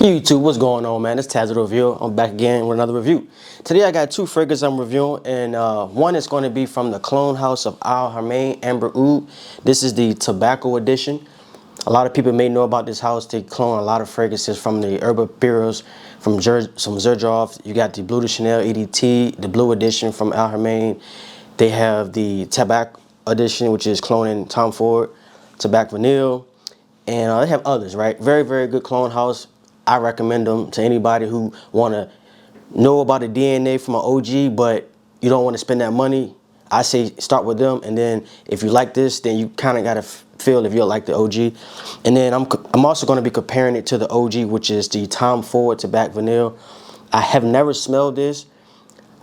YouTube, what's going on, man? It's Taz the Review. I'm back again with another review. Today I got two fragrances I'm reviewing, and one is going to be from the clone house of Haramain Amber Oud. This is the tobacco edition. A lot of people may know about this house. They clone a lot of fragrances from the Herb Imperials, from Zerjoff. You got the Blue de Chanel EDT, the Blue edition from Haramain. They have the Tobacco edition, which is cloning Tom Ford, Tobacco Vanille, and they have others, right? Very, very good clone house. I recommend them to anybody who want to know about the DNA from an OG, but you don't want to spend that money. I say start with them, and then if you like this, then you kind of got to feel if you'll like the OG. And then I'm also going to be comparing it to the OG, which is the Tom Ford Tobacco Vanille. I have never smelled this.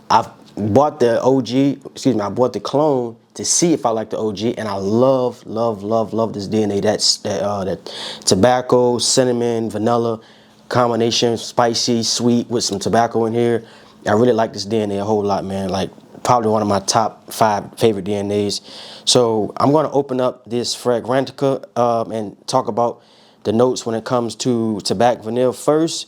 I've bought the I bought the clone to see if I like the OG, and I love this DNA. That tobacco, cinnamon, vanilla combination, spicy, sweet with some tobacco in here. I really like this DNA a whole lot, man. Like probably one of my top 5 favorite DNAs. So I'm going to open up this Fragrantica and talk about the notes when it comes to Tobacco Vanille first.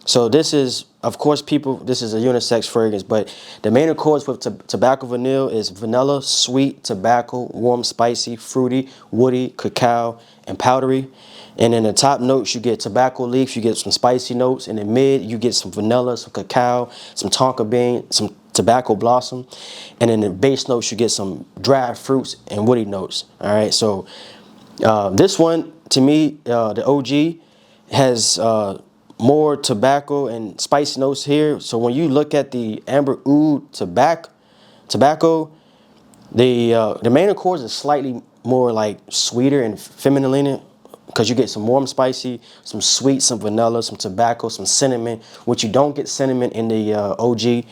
So this is, of course, this is a unisex fragrance, but the main accords with Tobacco Vanille is vanilla, sweet, tobacco, warm, spicy, fruity, woody, cacao, and powdery. And in the top notes, you get tobacco leaves, you get some spicy notes. In the mid, you get some vanilla, some cacao, some tonka bean, some tobacco blossom. And in the base notes, you get some dried fruits and woody notes. All right, so this one, to me, the OG has more tobacco and spice notes here. So when you look at the Amber Oud tobacco, the main accords is slightly more like sweeter and feminine, because you get some warm spicy, some sweet, some vanilla, some tobacco, some cinnamon, which you don't get cinnamon in the OG.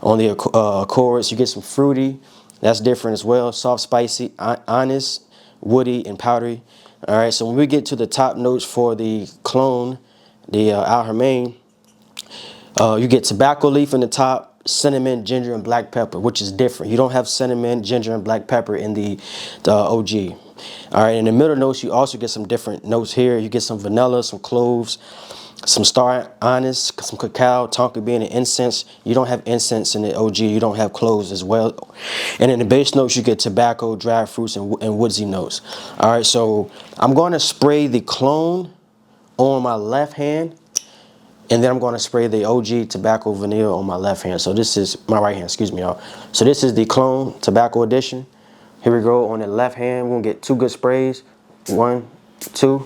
On the accords, you get some fruity, that's different as well, soft, spicy, honest, woody, and powdery. All right, so when we get to the top notes for the clone, the Haramain, you get tobacco leaf in the top, cinnamon, ginger, and black pepper, which is different. You don't have cinnamon, ginger, and black pepper in the OG. All right, in the middle notes, you also get some different notes here. You get some vanilla, some cloves, some star anise, some cacao, tonka bean, and incense. You don't have incense in the OG. You don't have cloves as well. And in the base notes, you get tobacco, dried fruits, and woodsy notes. All right, so I'm going to spray the clone on my left hand, and then I'm going to spray the OG Tobacco Vanille on my left hand. So this is my right hand, excuse me, y'all. So this is the clone Tobacco edition. Here we go on the left hand. We're going to get 2 good sprays. 1, 2. All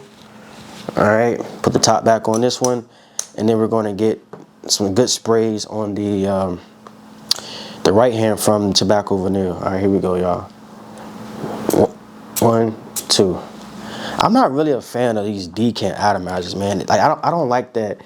right, put the top back on this one, and then we're going to get some good sprays on the right hand from Tobacco Vanille. All right, here we go, y'all. 1, 2. I'm not really a fan of these decant atomizers, man. Like I don't like that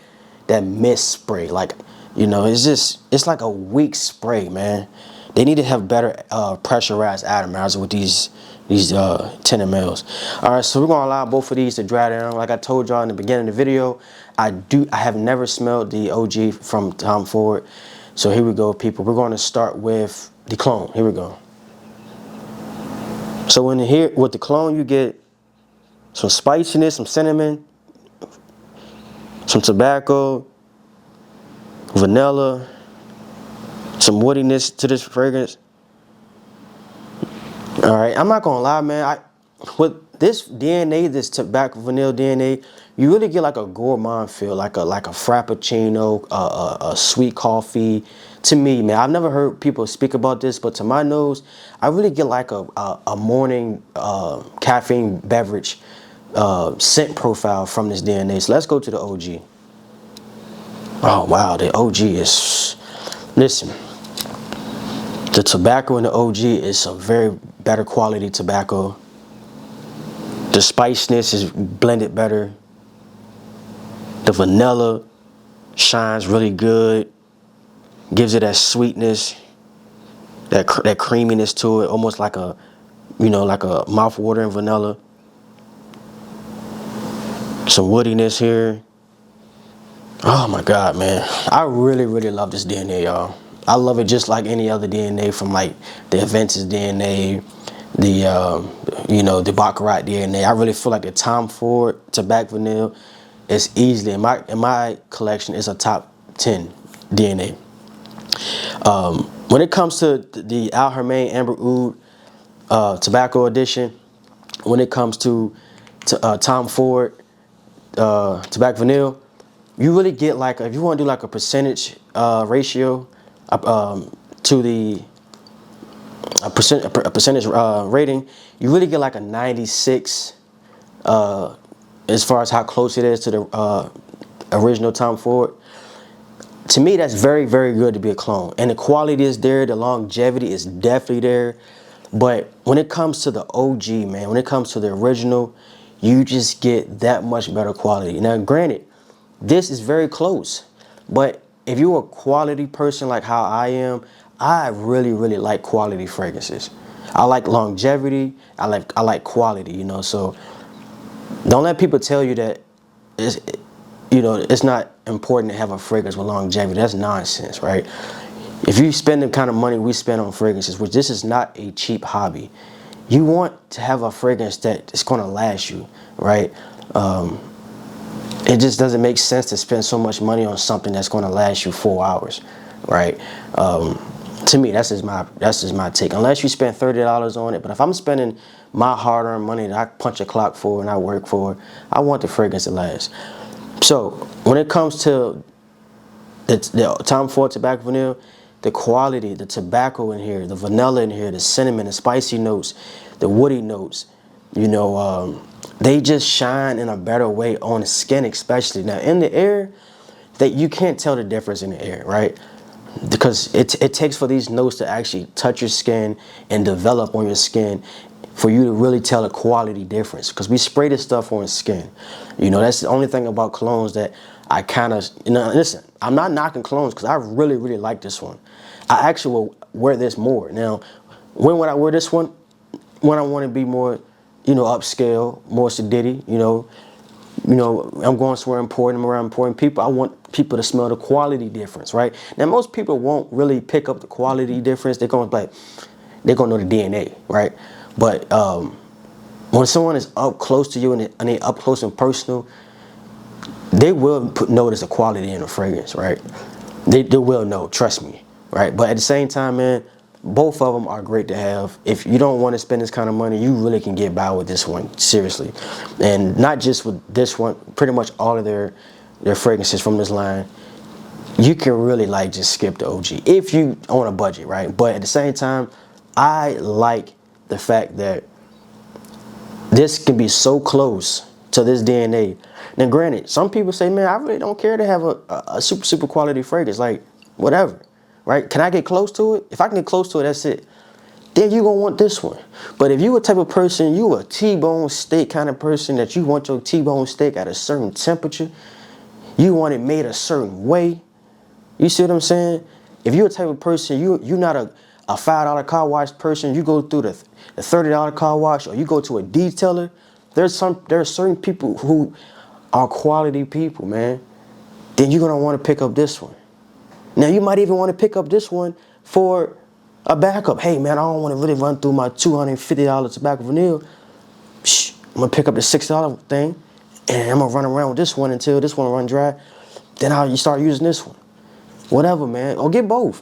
mist spray. Like, you know, it's like a weak spray, man. They need to have better pressurized atomizer with these 10 mLs. All right, so we're gonna allow both of these to dry down. Like I told y'all in the beginning of the video, I have never smelled the OG from Tom Ford. So here we go, people. We're going to start with the clone. Here we go. So in here with the clone, you get some spiciness, some cinnamon, some tobacco, vanilla, some woodiness to this fragrance. All right, I'm not gonna lie, man. With this DNA, this tobacco vanilla DNA, you really get like a gourmand feel, like a frappuccino, a sweet coffee. To me, man, I've never heard people speak about this, but to my nose, I really get like a morning caffeine beverage scent profile from this DNA. So let's go to the OG. Oh wow, the OG is, listen, the tobacco in the OG is a very better quality tobacco. The spiciness is blended better. The vanilla shines really good, gives it that sweetness, that creaminess to it, almost like a, you know, like a mouth-watering vanilla. Some woodiness here. Oh my God, man. I really love this DNA, y'all. I love it just like any other DNA from like the Aventus DNA, the, you know, the Baccarat DNA. I really feel like the Tom Ford Tobacco Vanille it's easily in my collection, it's a top 10 DNA. When it comes to the Al Haramain Amber Oud Tobacco Edition, when it comes to Tom Ford Tobacco Vanille, you really get like, if you want to do like a percentage ratio to the a percentage rating, you really get like a 96 as far as how close it is to the original Tom Ford. To me, that's very, very good to be a clone. And the quality is there, the longevity is definitely there. But when it comes to the OG, man, when it comes to the original, you just get that much better quality. Now, granted, this is very close. But if you're a quality person like how I am, I really, really like quality fragrances. I like longevity. I like quality, you know. So don't let people tell you that it's not important to have a fragrance with longevity. That's nonsense, right? If you spend the kind of money we spend on fragrances, which this is not a cheap hobby, you want to have a fragrance that is going to last you, right? It just doesn't make sense to spend so much money on something that's going to last you 4 hours, right? To me, that's just my take. Unless you spend $30 on it, but if I'm spending my hard-earned money that I punch a clock for and I work for, I want the fragrance to last. So when it comes to the Tom Ford Tobacco Vanille, the quality, the tobacco in here, the vanilla in here, the cinnamon, the spicy notes, the woody notes, you know, they just shine in a better way on the skin, especially. Now in the air, that you can't tell the difference in the air, right? Because it takes for these notes to actually touch your skin and develop on your skin for you to really tell a quality difference. Because we spray this stuff on skin. You know, that's the only thing about colognes that I kind of, you know, listen, I'm not knocking colognes because I really, really like this one. I actually will wear this more. Now, when would I wear this one? When I want to be more, you know, upscale, more sedity, you know, I'm going somewhere important, I'm around important people. I want people to smell the quality difference, right? Now, most people won't really pick up the quality difference. They're going to know the DNA, right? But when someone is up close to you and they up close and personal, they will notice the quality in the fragrance, right? They will know, trust me, right? But at the same time, man, both of them are great to have. If you don't want to spend this kind of money, you really can get by with this one, seriously. And not just with this one, pretty much all of their fragrances from this line, you can really like just skip the OG if you on a budget, right? But at the same time, I like the fact that this can be so close to this DNA. Now granted, some people say, man, I really don't care to have a super quality fragrance, like whatever. Right? Can I get close to it? If I can get close to it, that's it. Then you're going to want this one. But if you a type of person, you a T-bone steak kind of person that you want your T-bone steak at a certain temperature, you want it made a certain way, you see what I'm saying? If you're a type of person, you're not a $5 car wash person, you go through the $30 car wash, or you go to a detailer, there are certain people who are quality people, man. Then you're going to want to pick up this one. Now, you might even want to pick up this one for a backup. Hey, man, I don't want to really run through my $250 Tobacco Vanille. I'm going to pick up the $6 thing, and I'm going to run around with this one until this one run dry. Then you start using this one. Whatever, man. Or get both.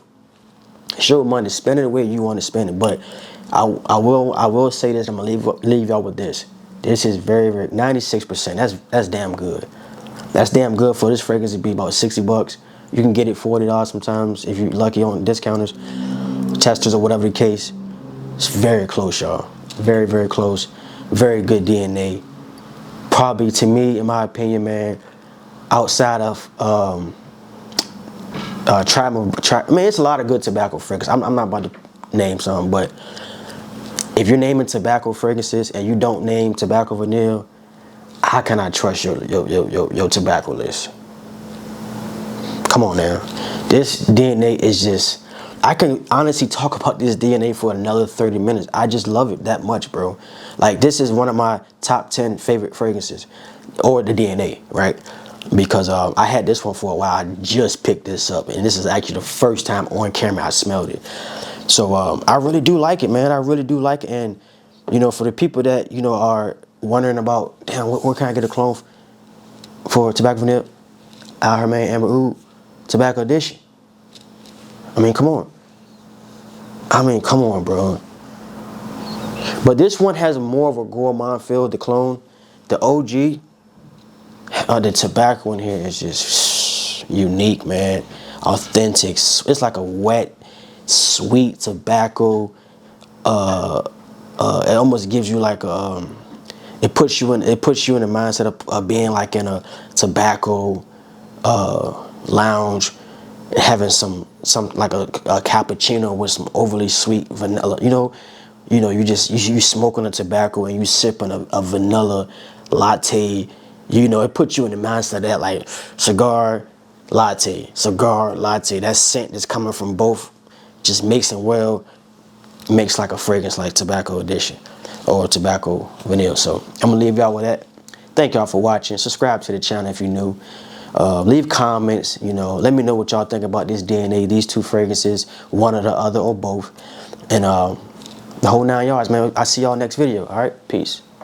Show money. Spend it the way you want to spend it. But I will say this. I'm going to leave y'all with this. This is very, very, 96%. That's damn good. That's damn good for this fragrance to be about $60. You can get it $40 sometimes if you're lucky on discounters, testers, or whatever the case. It's very close, y'all. Very, very close. Very good DNA. Probably, to me, in my opinion, man, outside of I mean, it's a lot of good tobacco fragrances. I'm not about to name some, but if you're naming tobacco fragrances and you don't name Tobacco Vanille, how can I trust your tobacco list? Come on now. This DNA is just, I can honestly talk about this DNA for another 30 minutes. I just love it that much, bro. Like, this is one of my top 10 favorite fragrances, or the DNA, right? Because I had this one for a while. I just picked this up, and this is actually the first time on camera I smelled it. So I really do like it, man. I really do like it. And, you know, for the people that, you know, are wondering about, damn, where can I get a clone? for Tobacco Vanille, Haramain Amber Oud Tobacco Edition. I mean, come on. I mean, come on, bro. But this one has more of a gourmand feel, the clone. The OG, the tobacco in here is just unique, man. Authentic. It's like a wet, sweet tobacco. It almost gives you like a, it puts you in the mindset of being like in a tobacco lounge, having some like a cappuccino with some overly sweet vanilla. You smoking a tobacco and you sipping a vanilla latte. It puts you in the mindset of that, like cigar latte. That scent that's coming from both, just mixing well, makes like a fragrance like Tobacco Edition or Tobacco Vanille. So I'm gonna leave y'all with that. Thank y'all for watching. Subscribe to the channel if you're new. Leave comments. Let me know what y'all think about this DNA, these two fragrances, one or the other or both, and the whole 9 yards, man. I'll see y'all next video. All right, peace.